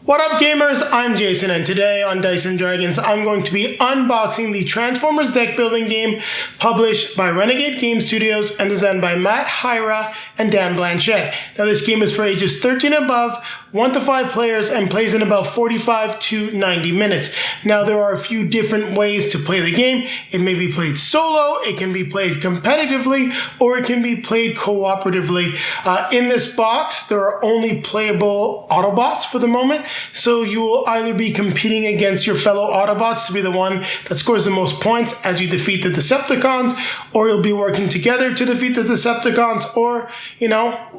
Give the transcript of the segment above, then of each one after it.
What up gamers, I'm Jason, and today on Dice & Dragons I'm going to be unboxing the Transformers deck building game published by Renegade Game Studios and designed by Matt Hyra and Dan Blanchett. Now this game is for ages 13 and above, 1 to 5 players, and plays in about 45 to 90 minutes. Now there are a few different ways to play the game. It may be played solo, it can be played competitively, or it can be played cooperatively. In this box there are only playable Autobots for the moment. So you will either be competing against your fellow Autobots to be the one that scores the most points as you defeat the Decepticons, or you'll be working together to defeat the Decepticons, or,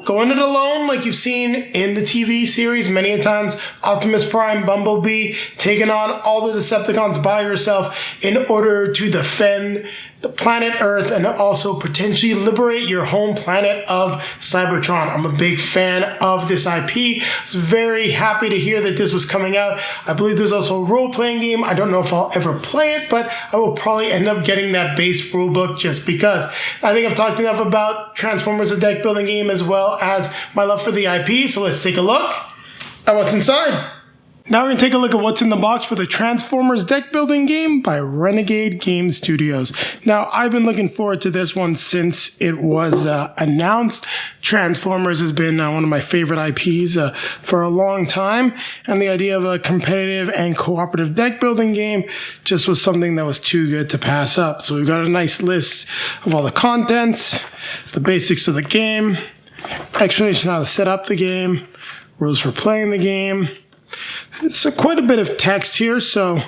going it alone like you've seen in the TV series many a times, Optimus Prime, Bumblebee, taking on all the Decepticons by yourself in order to defend the planet Earth and also potentially liberate your home planet of Cybertron. I'm a big fan of this IP. I was very happy to hear that this was coming out. I believe there's also a role-playing game. I don't know if I'll ever play it, but I will probably end up getting that base rulebook just because. I think I've talked enough about Transformers, a deck building game, as well as my love for the IP, so let's take a look at what's inside. Now we're going to take a look at what's in the box for the Transformers deck building game by Renegade Game Studios. Now, I've been looking forward to this one since it was announced. Transformers has been one of my favorite IPs for a long time, and the idea of a competitive and cooperative deck building game just was something that was too good to pass up. So we've got a nice list of all the contents, the basics of the game, explanation on how to set up the game, rules for playing the game. It's quite a bit of text here, so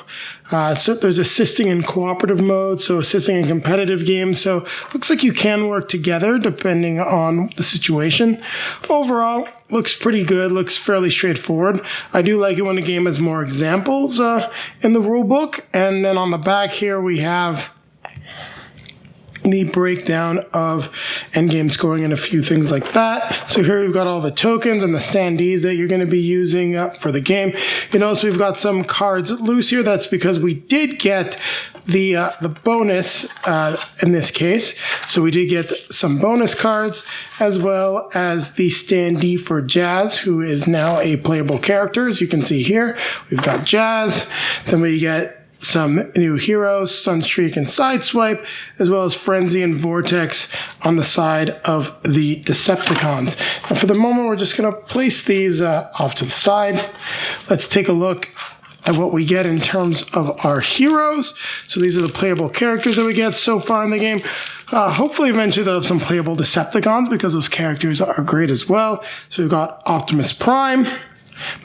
there's assisting in cooperative mode, so assisting in competitive games, so looks like you can work together depending on the situation. Overall, looks pretty good, looks fairly straightforward. I do like it when a game has more examples in the rule book, and then on the back here we have the breakdown of endgame scoring and a few things like that. So here we've got all the tokens and the standees that you're going to be using for the game. You notice we've got some cards loose here. That's because we did get the bonus in this case. So we did get some bonus cards as well as the standee for Jazz, who is now a playable character. As you can see here, we've got Jazz. Then we get some new heroes, Sunstreak and Sideswipe, as well as Frenzy and Vortex on the side of the Decepticons. And for the moment, we're just going to place these off to the side. Let's take a look at what we get in terms of our heroes. So these are the playable characters that we get so far in the game. Hopefully eventually they'll have some playable Decepticons because those characters are great as well. So we've got Optimus Prime,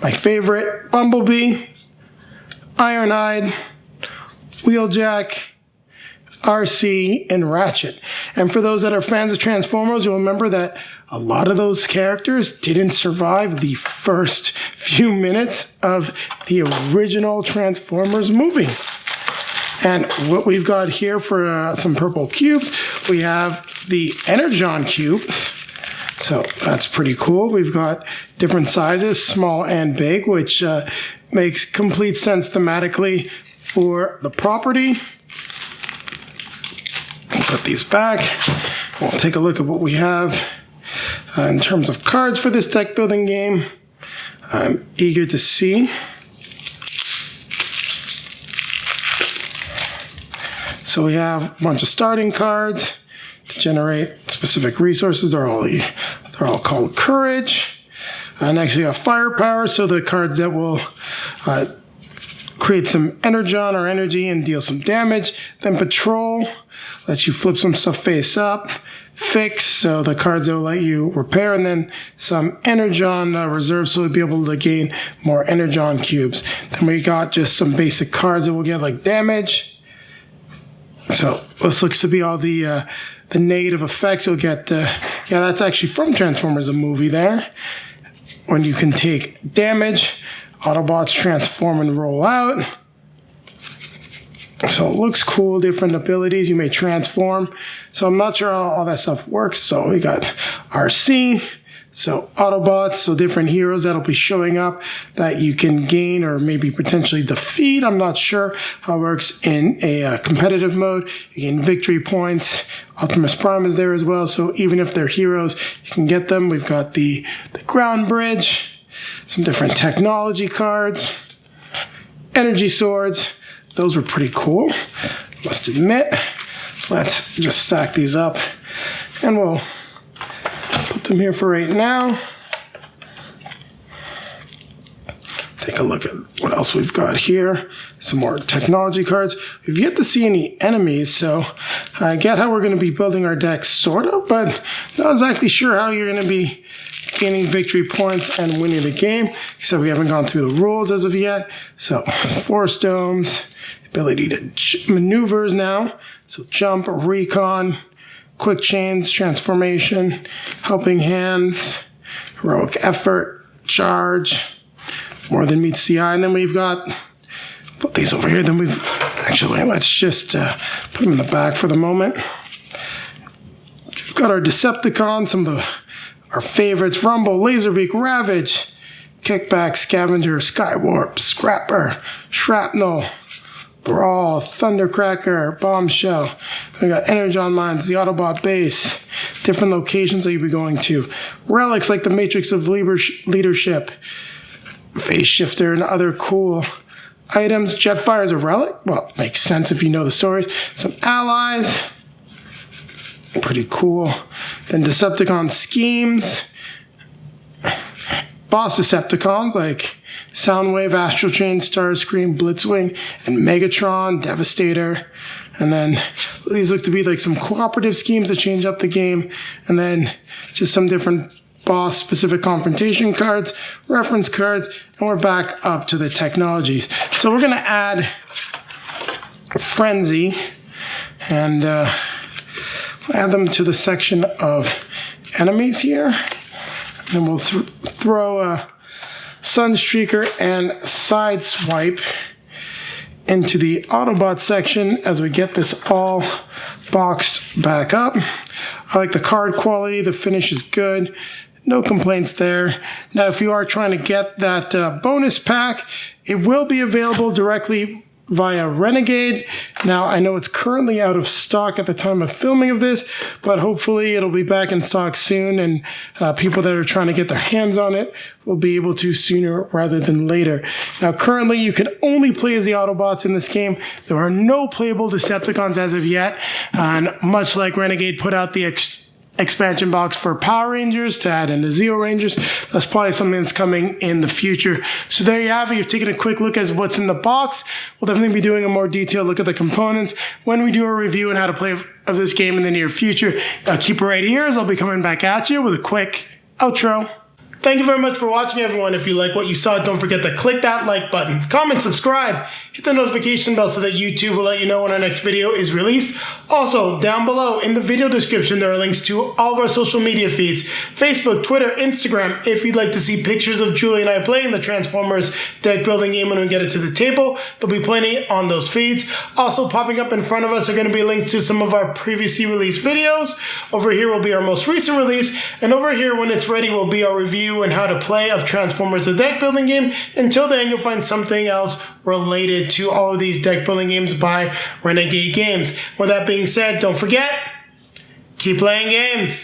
my favorite, Bumblebee, Iron-Eyed, Wheeljack, RC, and Ratchet. And for those that are fans of Transformers, you'll remember that a lot of those characters didn't survive the first few minutes of the original Transformers movie. And what we've got here for some purple cubes, we have the Energon cubes. So that's pretty cool. We've got different sizes, small and big, which makes complete sense thematically for the property. We'll put these back. We'll take a look at what we have in terms of cards for this deck building game. I'm eager to see. So we have a bunch of starting cards to generate specific resources. They're all called Courage. And actually have Firepower, so the cards that will create some energon or energy and deal some damage. Then Patrol lets you flip some stuff face up. Fix, so the cards that will let you repair. And then some Energon reserve, so we'll be able to gain more Energon cubes. Then we got just some basic cards that we'll get like damage. So this looks to be all the negative effects you'll get. That's actually from Transformers, a movie there. When you can take damage, Autobots transform and roll out. So it looks cool, different abilities. You may transform. So I'm not sure how all that stuff works. So we got RC, so Autobots, so different heroes that'll be showing up that you can gain or maybe potentially defeat. I'm not sure how it works in a competitive mode. You gain victory points. Optimus Prime is there as well. So even if they're heroes, you can get them. We've got the ground bridge. some different technology cards, energy swords. Those were pretty cool, must admit. Let's just stack these up, and we'll put them here for right now. Take a look at what else we've got here. Some more technology cards. We've yet to see any enemies, so I get how we're going to be building our deck, sort of, but not exactly sure how you're going to be gaining victory points and winning the game, except we haven't gone through the rules as of yet. So, force domes, ability to maneuvers now. So, jump, recon, quick chains, transformation, helping hands, heroic effort, charge, more than meets the eye. And then we've got, put these over here. Then we've, actually, let's just put them in the back for the moment. We've got our Decepticons, some of our favorites: Rumble, Laserbeak, Ravage, Kickback, Scavenger, Skywarp, Scrapper, Shrapnel, Brawl, Thundercracker, Bombshell. We got Energon Mines, the Autobot base, different locations that you'll be going to. Relics like the Matrix of Leadership, Phase Shifter, and other cool items. Jetfire is a relic. Well, makes sense if you know the stories. Some allies. Pretty cool. Then Decepticon schemes. Boss Decepticons like Soundwave, Astral Chain, Starscream, Blitzwing, and Megatron, Devastator. And then these look to be like some cooperative schemes to change up the game. And then just some different boss-specific confrontation cards, reference cards, and we're back up to the technologies. So we're going to add Frenzy and add them to the section of enemies here. And then we'll throw a Sunstreaker and Sideswipe into the Autobot section as we get this all boxed back up. I like the card quality. The finish is good. No complaints there. Now, if you are trying to get that bonus pack, it will be available directly via Renegade. Now, I know it's currently out of stock at the time of filming of this, but hopefully it'll be back in stock soon, and people that are trying to get their hands on it will be able to sooner rather than later. Now, currently, you can only play as the Autobots in this game. There are no playable Decepticons as of yet, and much like Renegade put out the expansion box for Power Rangers to add in the Zeo Rangers, that's probably something that's coming in the future. So there you have it. You've taken a quick look at what's in the box. We'll definitely be doing a more detailed look at the components when we do a review on how to play of this game in the near future. Keep it right here, as I'll be coming back at you with a quick outro. Thank you very much for watching, everyone. If you like what you saw, don't forget to click that like button, comment, subscribe, hit the notification bell so that YouTube will let you know when our next video is released. Also, down below in the video description, there are links to all of our social media feeds: Facebook, Twitter, Instagram. If you'd like to see pictures of Julie and I playing the Transformers deck building game when we get it to the table, there'll be plenty on those feeds. Also, popping up in front of us are going to be links to some of our previously released videos. Over here will be our most recent release, and over here, when it's ready, will be our review and how to play of Transformers the deck building game. Until then, you'll find something else related to all of these deck building games by Renegade Games. With that being said, don't forget, keep playing games.